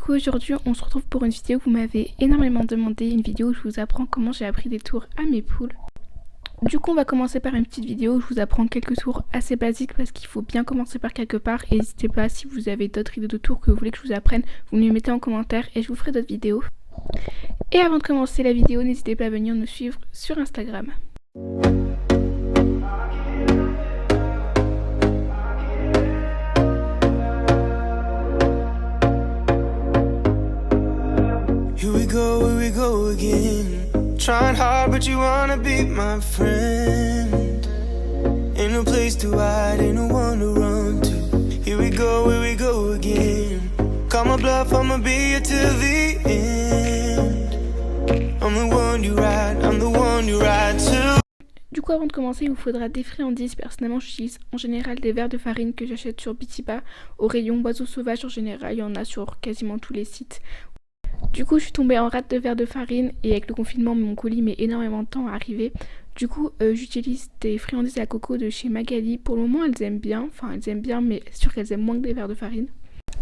coup aujourd'hui on se retrouve pour une vidéo que vous m'avez énormément demandé, une vidéo où je vous apprends comment j'ai appris des tours à mes poules. Du coup on va commencer par une petite vidéo où je vous apprends quelques tours assez basiques parce qu'il faut bien commencer par quelque part. Et n'hésitez pas, si vous avez d'autres idées de tours que vous voulez que je vous apprenne, vous me les mettez en commentaire et je vous ferai d'autres vidéos. Et avant de commencer la vidéo, n'hésitez pas à venir nous suivre sur Instagram. Here we go again. Trying hard, but you wanna be my friend. Ain't no place to hide, ain't no one to run to. Here we go again. Call my bluff, I'ma be here till the end. I'm the one you ride, I'm the one you ride to. Du coup, avant de commencer, il vous faudra des friandises. Personnellement, j'utilise en général des verres de farine que j'achète sur Bitipa. Au rayon oiseaux sauvages, en général, il y en a sur quasiment tous les sites. Du coup, je suis tombée en rate de verre de farine et avec le confinement, mon colis met énormément de temps à arriver. Du coup, j'utilise des friandises à coco de chez Magali. Pour le moment, elles aiment bien, mais c'est sûr qu'elles aiment moins que des verres de farine.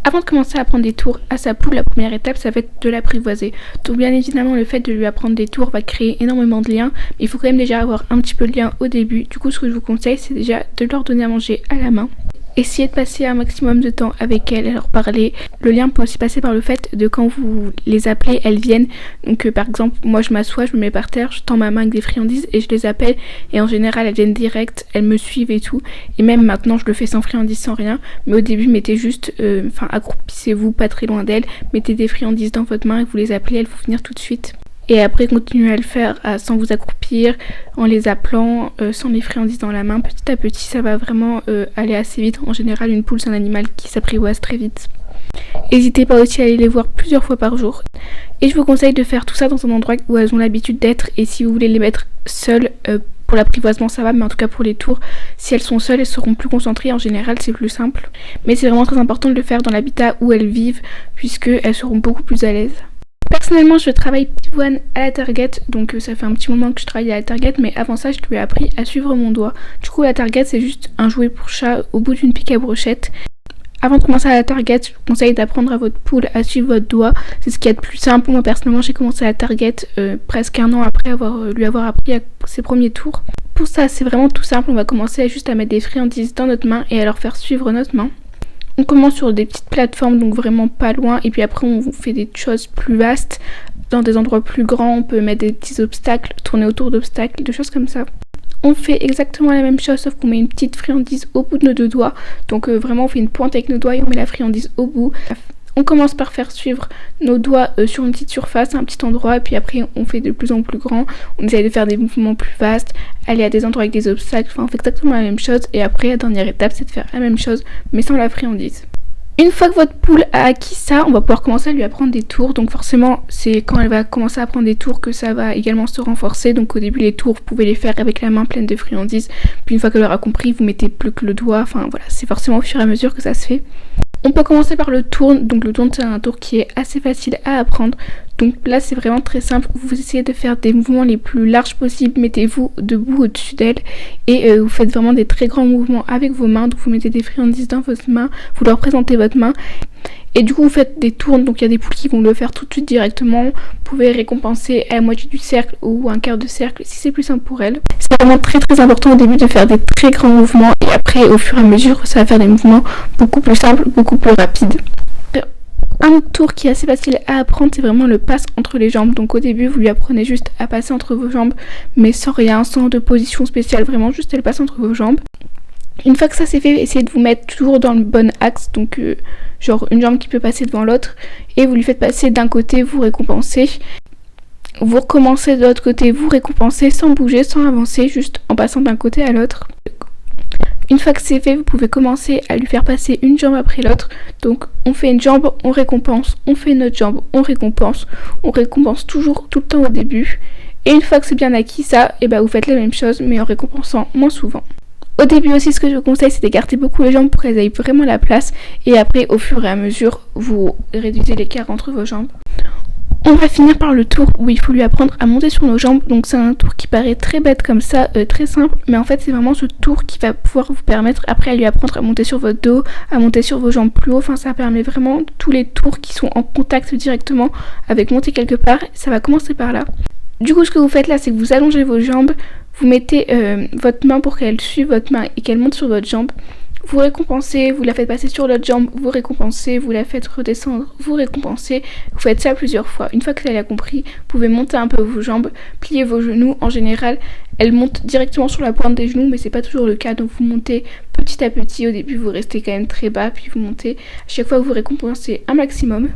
Avant de commencer à apprendre des tours à sa poule, la première étape, ça va être de l'apprivoiser. Donc bien évidemment, le fait de lui apprendre des tours va créer énormément de liens, mais il faut quand même déjà avoir un petit peu de lien au début. Du coup, ce que je vous conseille, c'est déjà de leur donner à manger à la main. Essayez de passer un maximum de temps avec elles, à leur parler. Le lien peut aussi passer par le fait de quand vous les appelez, elles viennent. Donc par exemple, moi je m'assois, je me mets par terre, je tends ma main avec des friandises et je les appelle. Et en général, elles viennent direct, elles me suivent et tout. Et même maintenant, je le fais sans friandises, sans rien. Mais au début, mettez juste, accroupissez-vous pas très loin d'elles. Mettez des friandises dans votre main et vous les appelez, elles vont venir tout de suite. Et après, continuez à le faire sans vous accroupir, en les appelant, sans les friandises dans la main. Petit à petit, ça va vraiment aller assez vite. En général, une poule, c'est un animal qui s'apprivoise très vite. N'hésitez pas aussi à aller les voir plusieurs fois par jour. Et je vous conseille de faire tout ça dans un endroit où elles ont l'habitude d'être. Et si vous voulez les mettre seules, pour l'apprivoisement ça va, mais en tout cas pour les tours, si elles sont seules, elles seront plus concentrées. En général, c'est plus simple. Mais c'est vraiment très important de le faire dans l'habitat où elles vivent, puisqu'elles seront beaucoup plus à l'aise. Personnellement, je travaille pivoine à la target, donc ça fait un petit moment que je travaille à la target, mais avant ça, je lui ai appris à suivre mon doigt. Du coup, la target, c'est juste un jouet pour chat au bout d'une pique à brochette. Avant de commencer à la target, je vous conseille d'apprendre à votre poule à suivre votre doigt. C'est ce qu'il y a de plus simple. Moi, personnellement, j'ai commencé à la target presque un an après lui avoir appris à ses premiers tours. Pour ça, c'est vraiment tout simple. On va commencer juste à mettre des friandises dans notre main et à leur faire suivre notre main. On commence sur des petites plateformes, donc vraiment pas loin, et puis après on fait des choses plus vastes, dans des endroits plus grands, on peut mettre des petits obstacles, tourner autour d'obstacles, des choses comme ça. On fait exactement la même chose, sauf qu'on met une petite friandise au bout de nos deux doigts, donc vraiment on fait une pointe avec nos doigts et on met la friandise au bout. On commence par faire suivre nos doigts sur une petite surface, un petit endroit, et puis après on fait de plus en plus grand. On essaye de faire des mouvements plus vastes, aller à des endroits avec des obstacles, on fait exactement la même chose. Et après, la dernière étape, c'est de faire la même chose, mais sans la friandise. Une fois que votre poule a acquis ça, on va pouvoir commencer à lui apprendre des tours. Donc forcément, c'est quand elle va commencer à apprendre des tours que ça va également se renforcer. Donc au début, les tours, vous pouvez les faire avec la main pleine de friandises. Puis une fois qu'elle aura compris, vous mettez plus que le doigt. Enfin voilà, c'est forcément au fur et à mesure que ça se fait. On peut commencer par le tourne. Donc le tourne, c'est un tour qui est assez facile à apprendre. Donc là, c'est vraiment très simple. Vous essayez de faire des mouvements les plus larges possibles. Mettez-vous debout au-dessus d'elle et vous faites vraiment des très grands mouvements avec vos mains. Donc vous mettez des friandises dans votre main, vous leur présentez votre main. Et du coup, vous faites des tournes. Donc il y a des poules qui vont le faire tout de suite directement. Vous pouvez récompenser à la moitié du cercle ou un quart de cercle si c'est plus simple pour elle. C'est vraiment très très important au début de faire des très grands mouvements. Et après, au fur et à mesure, ça va faire des mouvements beaucoup plus simples, beaucoup plus rapides. Un autre tour qui est assez facile à apprendre, c'est vraiment le passe entre les jambes. Donc au début, vous lui apprenez juste à passer entre vos jambes, mais sans rien, sans de position spéciale, vraiment juste elle passe entre vos jambes. Une fois que ça c'est fait, essayez de vous mettre toujours dans le bon axe, donc genre une jambe qui peut passer devant l'autre, et vous lui faites passer d'un côté, vous récompensez. Vous recommencez de l'autre côté, vous récompensez sans bouger, sans avancer, juste en passant d'un côté à l'autre. Une fois que c'est fait, vous pouvez commencer à lui faire passer une jambe après l'autre. Donc on fait une jambe, on récompense, on fait une autre jambe, on récompense toujours tout le temps au début. Et une fois que c'est bien acquis ça, et vous faites la même chose mais en récompensant moins souvent. Au début aussi, ce que je vous conseille, c'est d'écarter beaucoup les jambes pour qu'elles aient vraiment la place. Et après, au fur et à mesure, vous réduisez l'écart entre vos jambes. On va finir par le tour où il faut lui apprendre à monter sur nos jambes. Donc c'est un tour qui paraît très bête comme ça, très simple, mais en fait c'est vraiment ce tour qui va pouvoir vous permettre après à lui apprendre à monter sur votre dos, à monter sur vos jambes plus haut. Enfin ça permet vraiment tous les tours qui sont en contact directement avec monter quelque part. Ça va commencer par là. Du coup ce que vous faites là, c'est que vous allongez vos jambes, vous mettez votre main pour qu'elle suive votre main et qu'elle monte sur votre jambe. Vous récompensez, vous la faites passer sur l'autre jambe, vous récompensez, vous la faites redescendre, vous récompensez. Vous faites ça plusieurs fois. Une fois que elle a compris, vous pouvez monter un peu vos jambes, plier vos genoux. En général, elles montent directement sur la pointe des genoux, mais c'est pas toujours le cas. Donc vous montez petit à petit. Au début, vous restez quand même très bas, puis vous montez. À chaque fois, vous récompensez un maximum.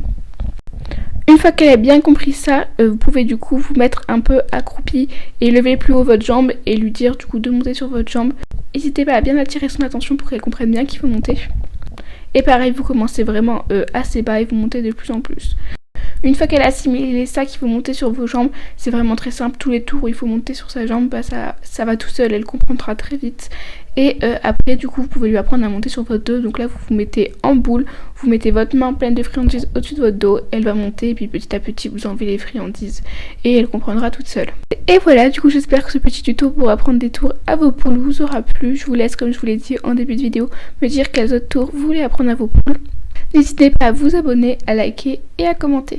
Une fois qu'elle a bien compris ça, vous pouvez du coup vous mettre un peu accroupi et lever plus haut votre jambe et lui dire du coup de monter sur votre jambe. N'hésitez pas à bien attirer son attention pour qu'elle comprenne bien qu'il faut monter. Et pareil, vous commencez vraiment assez bas et vous montez de plus en plus. Une fois qu'elle a assimilé ça, qu'il faut monter sur vos jambes, c'est vraiment très simple. Tous les tours où il faut monter sur sa jambe, bah ça va tout seul, elle comprendra très vite. Et après, du coup, vous pouvez lui apprendre à monter sur votre dos. Donc là, vous vous mettez en boule, vous mettez votre main pleine de friandises au-dessus de votre dos, elle va monter et puis petit à petit, vous enlevez les friandises et elle comprendra toute seule. Et voilà, du coup, j'espère que ce petit tuto pour apprendre des tours à vos poules vous aura plu. Je vous laisse, comme je vous l'ai dit en début de vidéo, me dire quels autres tours vous voulez apprendre à vos poules. N'hésitez pas à vous abonner, à liker et à commenter.